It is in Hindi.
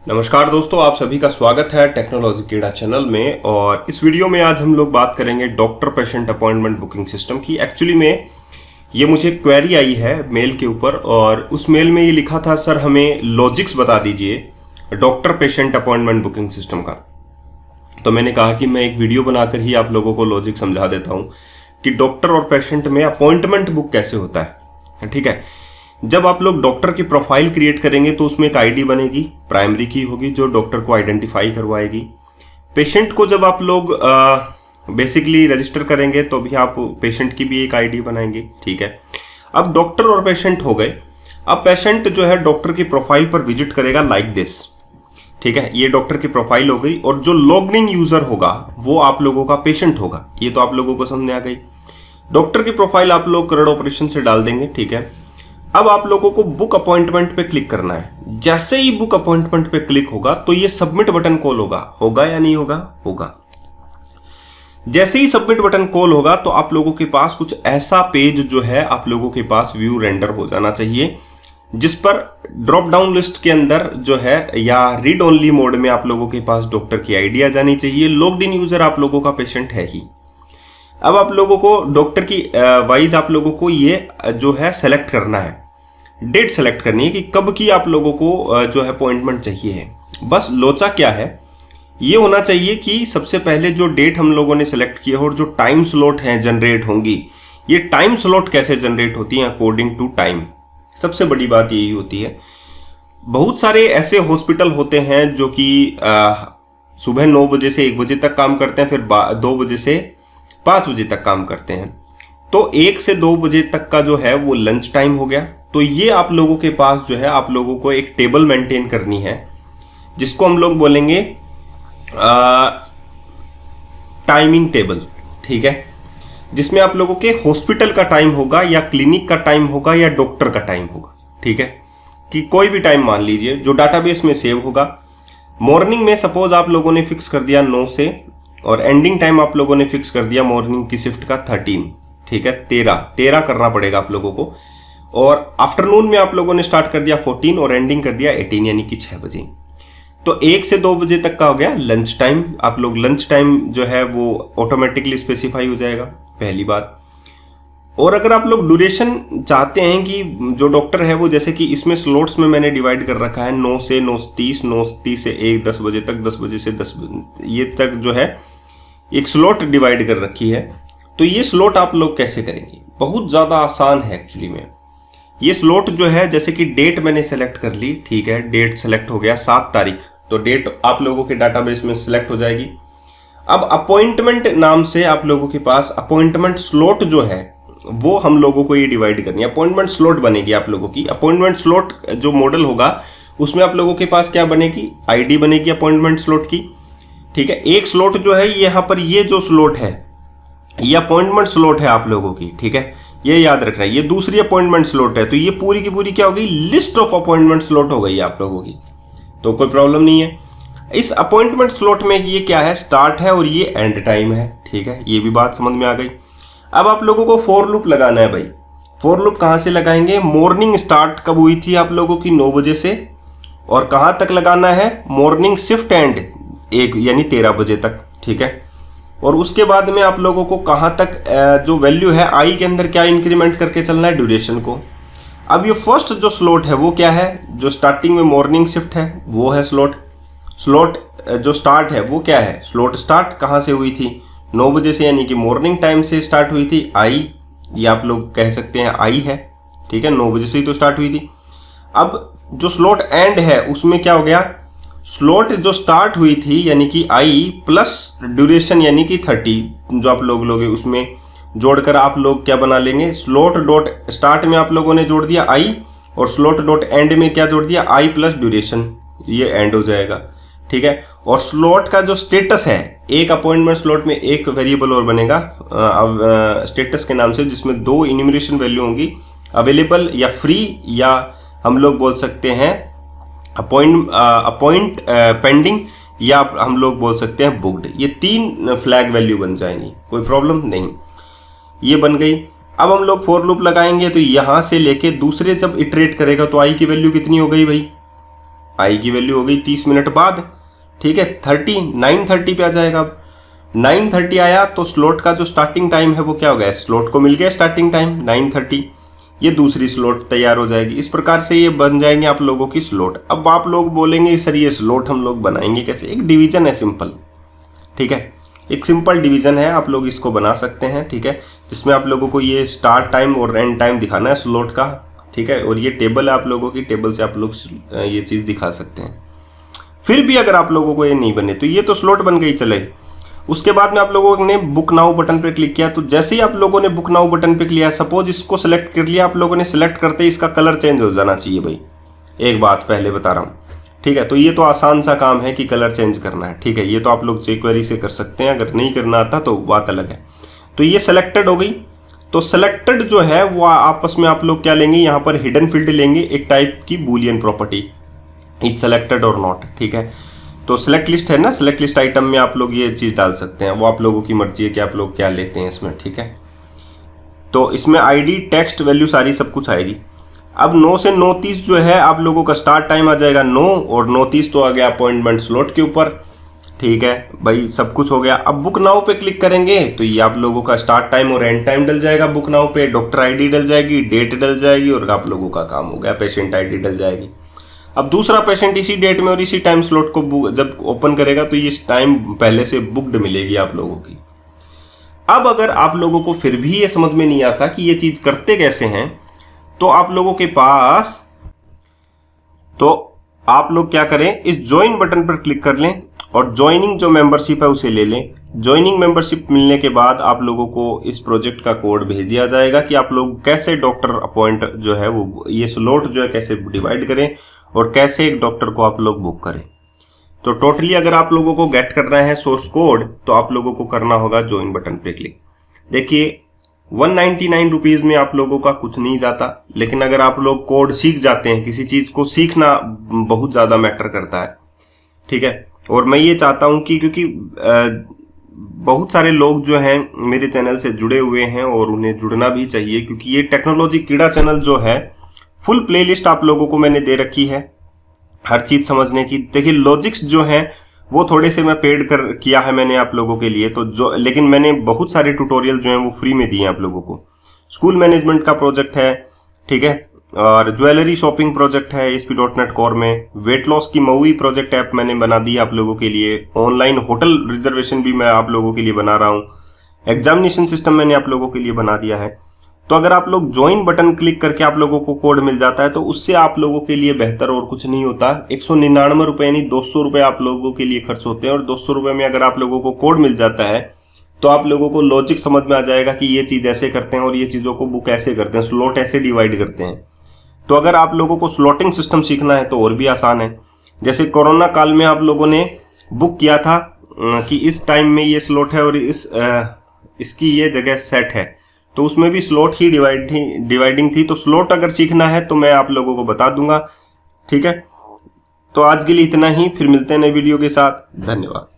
नमस्कार दोस्तों, आप सभी का स्वागत है टेक्नोलॉजी कीड़ा चैनल में। और इस वीडियो में आज हम लोग बात करेंगे doctor patient appointment booking system की। एक्चुअली में ये मुझे क्वेरी आई है मेल के ऊपर, और उस मेल में ये लिखा था, सर हमें लॉजिक्स बता दीजिए doctor patient appointment booking system का। तो मैंने कहा कि मैं एक वीडियो बनाकर ही आप लोगों को लॉजिक समझा देता हूँ कि डॉक्टर और पेशेंट में अपॉइंटमेंट बुक कैसे होता है। ठीक है, जब आप लोग डॉक्टर की प्रोफाइल क्रिएट करेंगे तो उसमें एक आईडी बनेगी, प्राइमरी की होगी जो डॉक्टर को आइडेंटिफाई करवाएगी। पेशेंट को जब आप लोग बेसिकली रजिस्टर करेंगे तो भी आप पेशेंट की भी एक आईडी बनाएंगे। ठीक है, अब डॉक्टर और पेशेंट हो गए। अब पेशेंट जो है डॉक्टर की प्रोफाइल पर विजिट करेगा लाइक दिस। ठीक है, ये डॉक्टर की प्रोफाइल हो गई, और जो लॉग्ड इन यूजर होगा वो आप लोगों का पेशेंट होगा। ये तो आप लोगों को समझ में आ गई। डॉक्टर की प्रोफाइल आप लोग करेक्ट ऑपरेशन से डाल देंगे। ठीक है, अब आप लोगों को बुक अपॉइंटमेंट पे क्लिक करना है। जैसे ही बुक अपॉइंटमेंट पे क्लिक होगा तो ये सबमिट बटन कॉल होगा या नहीं होगा? होगा। जैसे ही सबमिट बटन कॉल होगा तो आप लोगों के पास कुछ ऐसा पेज जो है आप लोगों के पास व्यू रेंडर हो जाना चाहिए, जिस पर ड्रॉप डाउन लिस्ट के अंदर जो है या रीड ओनली मोड में आप लोगों के पास डॉक्टर की आईडी आ जानी चाहिए। लॉग्ड इन यूजर आप लोगों का पेशेंट है ही। अब आप लोगों को डॉक्टर की वाइज आप लोगों को ये जो है सेलेक्ट करना है, डेट सेलेक्ट करनी है कि कब की आप लोगों को जो है अपॉइंटमेंट चाहिए है। बस लोचा क्या है, ये होना चाहिए कि सबसे पहले जो डेट हम लोगों ने सेलेक्ट की है और जो टाइम स्लॉट है जनरेट होंगी, ये टाइम स्लॉट कैसे जनरेट होती है अकॉर्डिंग टू टाइम। सबसे बड़ी बात यही होती है। बहुत सारे ऐसे हॉस्पिटल होते हैं जो कि सुबह 9 बजे से 1 बजे तक काम करते हैं, फिर 2 बजे से 5 बजे तक काम करते हैं। तो 1 से 2 बजे तक का जो है वो लंच टाइम हो गया। तो ये आप लोगों के पास जो है आप लोगों को एक टेबल मेंटेन करनी है, जिसको हम लोग बोलेंगे टाइमिंग टेबल। ठीक है, जिसमें आप लोगों के हॉस्पिटल का टाइम होगा या क्लिनिक का टाइम होगा या डॉक्टर का टाइम होगा। ठीक है, कि कोई भी टाइम मान लीजिए जो डाटाबेस में सेव होगा। मॉर्निंग में सपोज आप लोगों ने फिक्स कर दिया 9 से, और एंडिंग टाइम आप लोगों ने फिक्स कर दिया मॉर्निंग की शिफ्ट का 13। ठीक है, 13 करना पड़ेगा आप लोगों को। और आफ्टरनून में आप लोगों ने स्टार्ट कर दिया 14 और एंडिंग कर दिया 18, यानी कि 6 बजे। तो 1 से 2 बजे तक का हो गया लंच टाइम। आप लोग लंच टाइम जो है वो ऑटोमेटिकली स्पेसिफाई हो जाएगा, पहली बात। और अगर आप लोग ड्यूरेशन चाहते हैं कि जो डॉक्टर है वो, जैसे कि इसमें स्लॉट्स में मैंने डिवाइड कर रखा है 9 से 9:30, 9:30 से 1, 10 बजे तक, 10 बजे से 10 ये तक जो है एक स्लॉट डिवाइड कर रखी है। तो ये स्लॉट आप लोग कैसे करेंगे? बहुत ज़्यादा आसान है एक्चुअली में। ये स्लॉट जो है, जैसे कि डेट मैंने सेलेक्ट कर ली। ठीक है, डेट सेलेक्ट हो गया 7 तारीख, तो डेट आप लोगों के डाटाबेस में सेलेक्ट हो जाएगी। अब अपॉइंटमेंट नाम से आप लोगों के पास अपॉइंटमेंट स्लॉट जो है वो हम लोगों को ये डिवाइड करनी है। अपॉइंटमेंट स्लॉट बनेगी आप लोगों की। अपॉइंटमेंट स्लॉट जो मॉडल होगा उसमें आप लोगों के पास क्या बनेगी? आईडी बनेगी अपॉइंटमेंट स्लॉट की। ठीक है, एक स्लॉट जो है यहाँ पर, ये जो स्लॉट है ये अपॉइंटमेंट स्लॉट है आप लोगों की। ठीक है, ये याद रखना है। ये दूसरी अपॉइंटमेंट स्लॉट है, तो ये पूरी की पूरी क्या हो गई? लिस्ट ऑफ अपॉइंटमेंट स्लॉट हो गई आप लोगों की। तो कोई प्रॉब्लम नहीं है। इस अपॉइंटमेंट स्लॉट में ये क्या है? स्टार्ट है और ये एंड टाइम है। ठीक है, ये भी बात समझ में आ गई। अब आप लोगों को फॉर लूप लगाना है भाई। फॉर लूप कहां से लगाएंगे? मॉर्निंग स्टार्ट कब हुई थी आप लोगों की? 9 बजे से, और कहां तक लगाना है? मॉर्निंग शिफ्ट एंड 1 यानी 13 बजे तक। ठीक है, और उसके बाद में आप लोगों को कहां तक जो वैल्यू है आई के अंदर क्या इंक्रीमेंट करके चलना है? ड्यूरेशन को। अब ये फर्स्ट जो स्लॉट है वो क्या है? जो स्टार्टिंग में मॉर्निंग शिफ्ट है वो है स्लॉट। स्लॉट जो स्टार्ट है वो क्या है? स्लॉट स्टार्ट कहां से हुई थी? 9 बजे से, यानी कि मॉर्निंग टाइम से स्टार्ट हुई थी। आई, ये आप लोग कह सकते हैं आई है। ठीक है, 9 बजे से ही तो स्टार्ट हुई थी। अब जो स्लॉट एंड है उसमें क्या हो गया? स्लॉट जो स्टार्ट हुई थी यानी कि आई प्लस ड्यूरेशन यानी कि 30, जो आप लोग लोगे उसमें जोड़कर आप लोग क्या बना लेंगे? स्लॉट डॉट स्टार्ट में आप लोगों ने जोड़ दिया आई, और स्लॉट डॉट एंड में क्या जोड़ दिया? आई प्लस ड्यूरेशन, ये एंड हो जाएगा। ठीक है, और स्लॉट का जो स्टेटस है, एक अपॉइंटमेंट स्लॉट में एक वेरिएबल और बनेगा स्टेटस के नाम से, जिसमें 2 इन्यूमरेशन वैल्यू होंगी, अवेलेबल या फ्री, या हम लोग बोल सकते हैं अपॉइंट पेंडिंग, या हम लोग बोल सकते हैं बुक्ड। ये 3 फ्लैग वैल्यू बन जाएंगी, कोई प्रॉब्लम नहीं। ये बन गई। अब हम लोग फॉर लूप लगाएंगे, तो यहां से लेके दूसरे जब इटरेट करेगा तो आई की वैल्यू कितनी हो गई भाई? आई की वैल्यू हो गई 30 मिनट बाद, ठीक है। 9:30 पे आ जाएगा। 9:30 आया तो स्लॉट का जो स्टार्टिंग टाइम है वो क्या हो गया, स्लॉट को मिल गया स्टार्टिंग टाइम 9:30, ये दूसरी स्लॉट तैयार हो जाएगी। इस प्रकार से ये बन जाएंगे आप लोगों की स्लॉट। अब आप लोग बोलेंगे सर ये स्लॉट हम लोग बनाएंगे कैसे, एक डिवीजन है सिंपल, ठीक है, एक सिंपल डिवीजन है, आप लोग इसको बना सकते हैं, ठीक है, जिसमें आप लोगों को ये स्टार्ट टाइम और एंड टाइम दिखाना है स्लॉट का, ठीक है, और ये टेबल है आप लोगों की, टेबल से आप लोग ये चीज दिखा सकते हैं। फिर भी अगर आप लोगों को ये नहीं बने तो ये तो स्लॉट बन गई चले। उसके बाद में आप लोगों ने बुक नाउ बटन पे क्लिक किया, तो जैसे ही आप लोगों ने बुक नाउ बटन पे क्लिक, सपोज इसको सेलेक्ट कर लिया आप लोगों ने, सेलेक्ट करते ही इसका कलर चेंज हो जाना चाहिए भाई, एक बात पहले बता रहा हूँ, ठीक है। तो ये तो आसान सा काम है कि कलर चेंज करना है, ठीक है, ये तो आप लोग jQuery से कर सकते हैं, अगर नहीं करना आता तो बात अलग है। तो ये सेलेक्टेड हो गई, तो सेलेक्टेड जो है वो आपस में आप लोग क्या लेंगे, यहाँ पर हिडन फील्ड लेंगे, एक टाइप की बूलियन प्रॉपर्टी, इट्स सेलेक्टेड और नॉट, ठीक है। तो सेलेक्ट लिस्ट है ना, सेलेक्ट लिस्ट आइटम में आप लोग ये चीज डाल सकते हैं, वो आप लोगों की मर्जी है कि आप लोग क्या लेते हैं इसमें, ठीक है। तो इसमें आईडी, टेक्स्ट, वैल्यू सारी सब कुछ आएगी। अब 9 से 9:30 जो है आप लोगों का स्टार्ट टाइम आ जाएगा 9, और 9:30 तो आ गया अपॉइंटमेंट स्लॉट के ऊपर, ठीक है भाई, सब कुछ हो गया। अब बुक नाउ पे क्लिक करेंगे तो ये आप लोगों का स्टार्ट टाइम और एंड टाइम डल जाएगा बुक नाउ पे, डॉक्टर आईडी डल जाएगी, डेट डल जाएगी, और आप लोगों का काम हो गया, पेशेंट आईडी डल जाएगी। अब दूसरा पेशेंट इसी डेट में और इसी टाइम स्लॉट को जब ओपन करेगा तो ये टाइम पहले से बुक्ड मिलेगी आप लोगों की। अब अगर आप लोगों को फिर भी ये समझ में नहीं आता कि ये चीज करते कैसे हैं, तो आप लोगों के पास, तो आप लोग क्या करें, इस ज्वाइन बटन पर क्लिक कर लें और ज्वाइनिंग जो मेंबरशिप है उसे ले लें। ज्वाइनिंग मेंबरशिप मिलने के बाद आप लोगों को इस प्रोजेक्ट का कोड भेज दिया जाएगा कि आप लोग कैसे डॉक्टर अपॉइंट जो है वो ये स्लॉट जो है कैसे डिवाइड करें और कैसे एक डॉक्टर को आप लोग बुक करें। तो टोटली अगर आप लोगों को गेट करना है सोर्स कोड तो आप लोगों को करना होगा ज्वाइन बटन पे क्लिक। देखिए 199 रुपीज में आप लोगों का कुछ नहीं जाता, लेकिन अगर आप लोग कोड सीख जाते हैं, किसी चीज को सीखना बहुत ज्यादा मैटर करता है, ठीक है। और मैं ये चाहता हूं कि क्योंकि बहुत सारे लोग जो हैं मेरे चैनल से जुड़े हुए हैं और उन्हें जुड़ना भी चाहिए, क्योंकि ये टेक्नोलॉजी कीड़ा चैनल जो है फुल प्लेलिस्ट आप लोगों को मैंने दे रखी है हर चीज समझने की। देखिए लॉजिक्स जो हैं वो थोड़े से मैं पेड कर किया है मैंने आप लोगों के लिए, तो जो लेकिन मैंने बहुत सारे ट्यूटोरियल जो हैं वो फ्री में दिए हैं आप लोगों को। स्कूल मैनेजमेंट का प्रोजेक्ट है, ठीक है, और ज्वेलरी शॉपिंग प्रोजेक्ट है ASP.NET कोर में। वेट लॉस की मऊई प्रोजेक्ट ऐप मैंने बना दी आप लोगों के लिए। ऑनलाइन होटल रिजर्वेशन भी मैं आप लोगों के लिए बना रहा हूँ। एग्जामिनेशन सिस्टम मैंने आप लोगों के लिए बना दिया है। तो अगर आप लोग ज्वाइन बटन क्लिक करके आप लोगों को कोड मिल जाता है तो उससे आप लोगों के लिए बेहतर और कुछ नहीं होता। 199 रुपए नहीं 200 रुपए आप लोगों के लिए खर्च होते हैं, और 200 रुपए में अगर आप लोगों को कोड मिल जाता है तो आप लोगों को लॉजिक समझ में आ जाएगा कि ये चीज ऐसे करते हैं और ये चीजों को बुक ऐसे करते हैं, स्लॉट ऐसे डिवाइड करते हैं। तो अगर आप लोगों को स्लॉटिंग सिस्टम सीखना है तो और भी आसान है। जैसे कोरोना काल में आप लोगों ने बुक किया था कि इस टाइम में ये स्लॉट है और इसकी ये जगह सेट है, तो उसमें भी स्लॉट ही डिवाइडिंग थी। तो स्लॉट अगर सीखना है तो मैं आप लोगों को बता दूंगा, ठीक है। तो आज के लिए इतना ही, फिर मिलते हैं नए वीडियो के साथ। धन्यवाद।